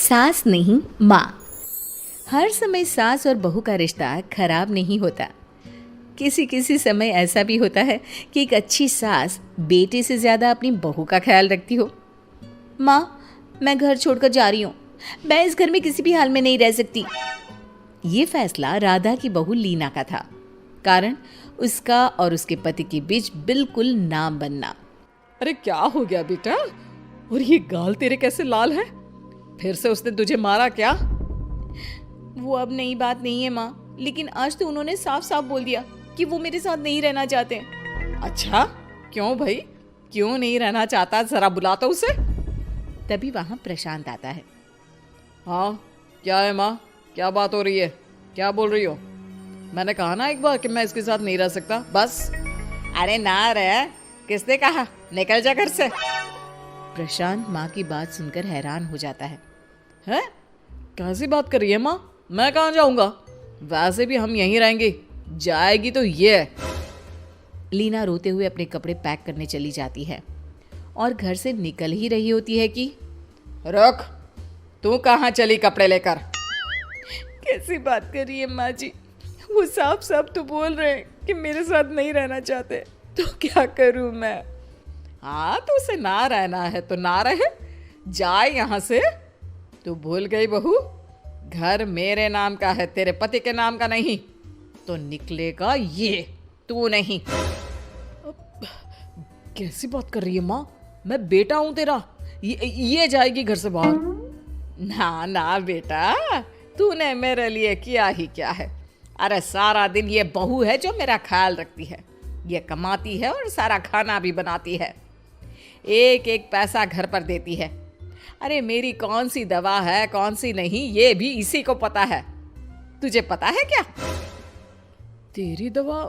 सास नहीं माँ। हर समय सास और बहू का रिश्ता खराब नहीं होता। किसी किसी समय ऐसा भी होता है कि एक अच्छी सास बेटे से ज़्यादा अपनी बहू का ख्याल रखती हो। माँ, मैं घर छोड़कर जा रही हूँ, मैं इस घर में किसी भी हाल में नहीं रह सकती। ये फैसला राधा की बहू लीना का था। कारण उसका और उसके पति के बीच बिल्कुल ना बनना। अरे क्या हो गया बेटा? और ये गाल तेरे कैसे लाल है? फिर से उसने तुझे मारा क्या? वो अब नई बात नहीं है माँ, लेकिन आज तो उन्होंने साफ साफ बोल दिया कि वो मेरे साथ नहीं रहना चाहते। अच्छा, क्यों भाई? क्यों नहीं रहना चाहता? जरा बुलाता उसे। तभी वहां प्रशांत आता है। हाँ, क्या है माँ? क्या बात हो रही है? क्या बोल रही हो? मैंने कहा ना एक बार कि मैं इसके साथ नहीं रह सकता, बस। अरे ना रह, किसने कहा? निकल जा घर से। प्रशांत माँ की बात सुनकर हैरान हो जाता है। हैं? कैसी बात कर रही है माँ? मैं कहाँ जाऊंगा? वैसे भी हम यहीं रहेंगे, जाएगी तो ये। लीना रोते हुए अपने कपड़े पैक करने चली जाती है और घर से निकल ही रही होती है कि रुक, तू कहाँ चली कपड़े लेकर? कैसी बात कर रही है माँ जी? वो साफ साफ तो बोल रहे हैं कि मेरे साथ नहीं रहना चाहते, तो क्या करूं मैं? हाँ, तो उसे ना रहना है तो ना रहे, जाए यहाँ से। तू भूल गई बहू, घर मेरे नाम का है, तेरे पति के नाम का नहीं। तो निकलेगा ये, तू नहीं। कैसी बात कर रही है माँ? मैं बेटा हूं तेरा, ये जाएगी घर से बाहर। ना ना बेटा, तूने मेरे लिए किया ही क्या है? अरे सारा दिन ये बहू है जो मेरा ख्याल रखती है। ये कमाती है और सारा खाना भी बनाती है, एक एक पैसा घर पर देती है। अरे मेरी कौन सी दवा है कौन सी नहीं, ये भी इसी को पता है। तुझे पता है क्या? तेरी दवा?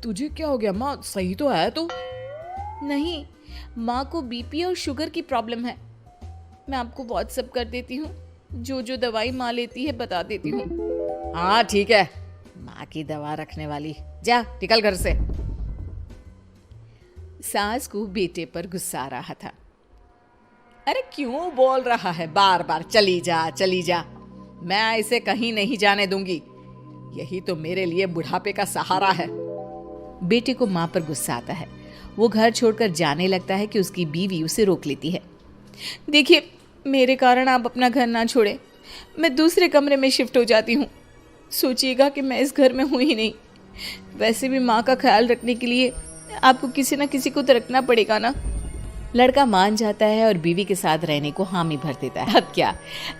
तुझे क्या हो गया माँ? सही तो है तू? नहीं, माँ को बीपी और शुगर की प्रॉब्लम है। मैं आपको व्हाट्सएप कर देती हूँ, जो जो दवाई माँ लेती है बता देती हूँ। हाँ ठीक है, माँ की दवा रखने वाली, जा निकल घर से। सास को बेटे पर गुस्सा आ रहा था। अरे क्यों बोल रहा है बार बार चली जा चली जा? मैं इसे कहीं नहीं जाने दूंगी, यही तो मेरे लिए बुढ़ापे का सहारा है। बेटे को माँ पर गुस्सा आता है। वो घर छोड़कर जाने लगता है कि उसकी बीवी उसे रोक लेती है। देखिए, मेरे कारण आप अपना घर ना छोड़े, मैं दूसरे कमरे में शिफ्ट हो जाती हूँ। सोचिएगा कि मैं इस घर में हूँ ही नहीं। वैसे भी माँ का ख्याल रखने के लिए आपको किसी ना किसी को तो रखना पड़ेगा ना। लड़का मान जाता है और बीवी के साथ रहने को हामी भर देता है। अब क्या,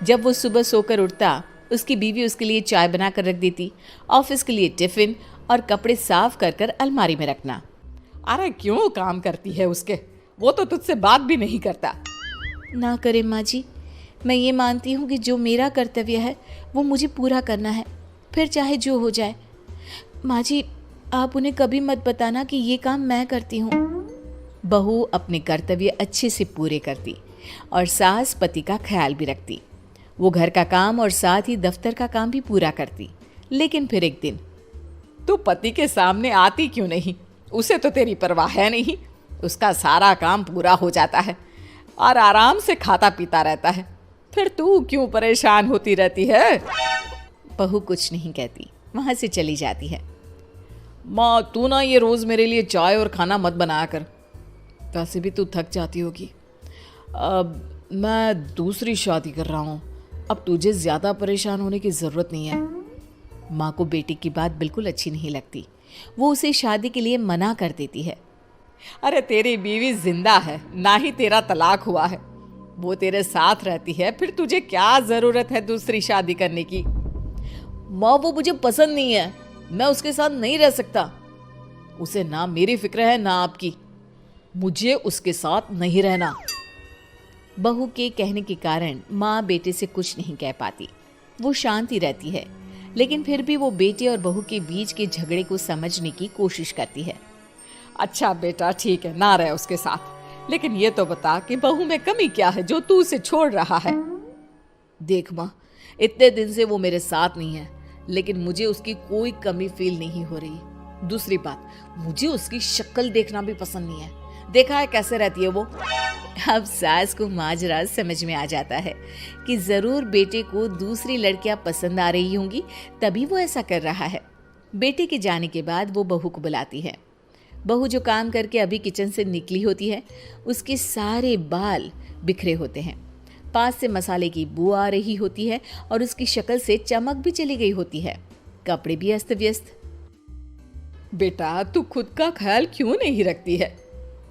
जब वो सुबह सोकर उठता, उसकी बीवी उसके लिए चाय बना कर रख देती, ऑफिस के लिए टिफिन और कपड़े साफ कर कर अलमारी में रखना। अरे क्यों काम करती है उसके? वो तो तुझसे बात भी नहीं करता। ना करे माँ जी, मैं ये मानती हूँ कि जो मेरा कर्तव्य है वो मुझे पूरा करना है, फिर चाहे जो हो जाए। माँ जी, आप उन्हें कभी मत बताना कि ये काम मैं करती हूँ। बहू अपने कर्तव्य अच्छे से पूरे करती और सास पति का ख्याल भी रखती। वो घर का काम और साथ ही दफ्तर का काम भी पूरा करती। लेकिन फिर एक दिन, तू पति के सामने आती क्यों नहीं? उसे तो तेरी परवाह है नहीं, उसका सारा काम पूरा हो जाता है और आराम से खाता पीता रहता है। फिर तू क्यों परेशान होती रहती है? बहू कुछ नहीं कहती, वहां से चली जाती है। माँ, तू ना ये रोज मेरे लिए चाय और खाना मत बनाया कर, वैसे भी तू थक जाती होगी। अब मैं दूसरी शादी कर रहा हूँ, अब तुझे ज्यादा परेशान होने की जरूरत नहीं है। माँ को बेटी की बात बिल्कुल अच्छी नहीं लगती। वो उसे शादी के लिए मना कर देती है। अरे तेरी बीवी जिंदा है, ना ही तेरा तलाक हुआ है, वो तेरे साथ रहती है, फिर तुझे क्या जरूरत है दूसरी शादी करने की? माँ, वो मुझे पसंद नहीं है, मैं उसके साथ नहीं रह सकता। उसे ना मेरी फिक्र है ना आपकी, मुझे उसके साथ नहीं रहना। बहू के कहने के कारण माँ बेटे से कुछ नहीं कह पाती। वो शांति रहती है, लेकिन फिर भी वो बेटे और बहू के बीच के झगड़े को समझने की कोशिश करती है। अच्छा बेटा ठीक है, ना रहे उसके साथ, लेकिन ये तो बता कि बहू में कमी क्या है जो तू उसे छोड़ रहा है? देख माँ, इतने दिन से वो मेरे साथ नहीं है, लेकिन मुझे उसकी कोई कमी फील नहीं हो रही। दूसरी बात, मुझे उसकी शक्ल देखना भी पसंद नहीं है। देखा है कैसे रहती है वो। अब सास को माजरा समझ में आ जाता है कि जरूर बेटे को दूसरी लड़कियां पसंद आ रही होंगी, तभी वो ऐसा कर रहा है। बेटे के जाने के बाद वो बहू को बुलाती है। बहू जो काम करके अभी किचन से निकली होती है, उसके सारे बाल बिखरे होते हैं, पास से मसाले की बू आ रही होती है और उसकी शक्ल से चमक भी चली गई होती है, कपड़े भी अस्त व्यस्त। बेटा तू खुद का ख्याल क्यों नहीं रखती है?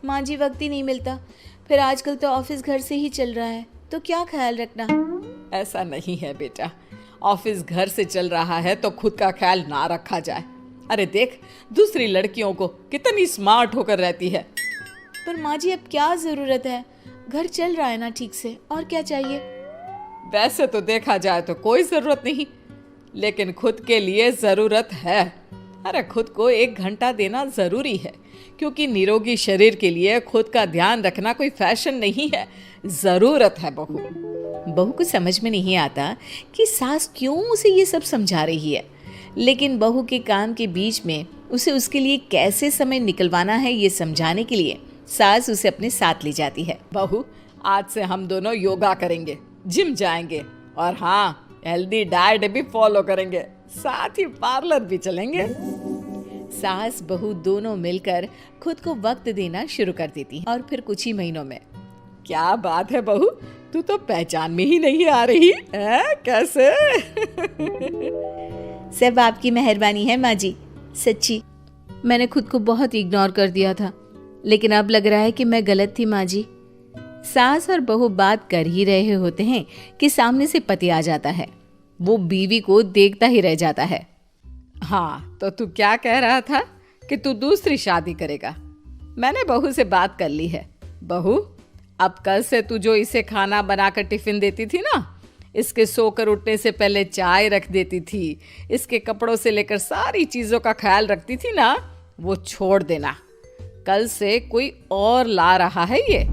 माँ जी वक्त ही नहीं मिलता, फिर आजकल तो ऑफिस घर से ही चल रहा है, तो क्या ख्याल रखना। ऐसा नहीं है बेटा, ऑफिस घर से चल रहा है तो खुद का ख्याल ना रखा जाए। अरे देख दूसरी लड़कियों को कितनी स्मार्ट होकर रहती है। पर माँ जी अब क्या जरूरत है, घर चल रहा है ना ठीक से, और क्या चाहिए। वैसे तो देखा जाए तो कोई जरूरत नहीं, लेकिन खुद के लिए जरूरत है। अरे खुद को 1 घंटा देना जरूरी है, क्योंकि निरोगी शरीर के लिए खुद का ध्यान रखना कोई फैशन नहीं है, जरूरत है। बहू को समझ में नहीं आता कि सास क्यों उसे ये सब समझा रही है, लेकिन बहू के काम के बीच में उसे उसके लिए कैसे समय निकलवाना है ये समझाने के लिए सास उसे अपने साथ ले जाती है। बहू आज से हम दोनों योगा करेंगे, जिम जाएंगे और हाँ हेल्दी डाइट भी फॉलो करेंगे, साथ ही पार्लर भी चलेंगे। सास बहू दोनों मिलकर खुद को वक्त देना शुरू कर देती हैं और फिर कुछ ही महीनों में। क्या बात है बहू, तू तो पहचान में ही नहीं आ रही है, कैसे? सब आपकी मेहरबानी है माँ जी, सच्ची मैंने खुद को बहुत इग्नोर कर दिया था, लेकिन अब लग रहा है कि मैं गलत थी माँ जी। सास और बहू बात कर ही रहे होते हैं कि सामने से पति आ जाता है। वो बीवी को देखता ही रह जाता है। हाँ तो तू क्या कह रहा था कि तू दूसरी शादी करेगा? मैंने बहू से बात कर ली है। बहू अब कल से तू जो इसे खाना बनाकर टिफिन देती थी ना, इसके सोकर उठने से पहले चाय रख देती थी, इसके कपड़ों से लेकर सारी चीजों का ख्याल रखती थी ना, वो छोड़ देना। कल से कोई और ला रहा है ये।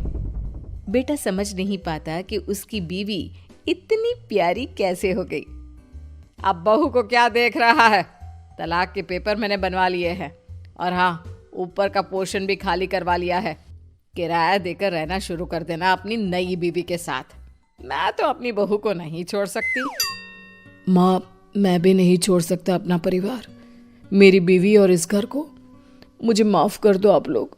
बेटा समझ नहीं पाता कि उसकी बीवी इतनी प्यारी कैसे हो गई। अब बहू को क्या देख रहा है? तलाक के पेपर मैंने बनवा लिए हैं और हाँ ऊपर का पोर्शन भी खाली करवा लिया है। किराया देकर रहना शुरू कर देना अपनी नई बीवी के साथ। मैं तो अपनी बहू को नहीं छोड़ सकती। माँ मैं भी नहीं छोड़ सकता अपना परिवार, मेरी बीवी और इस घर को। मुझे माफ कर दो आप लोग।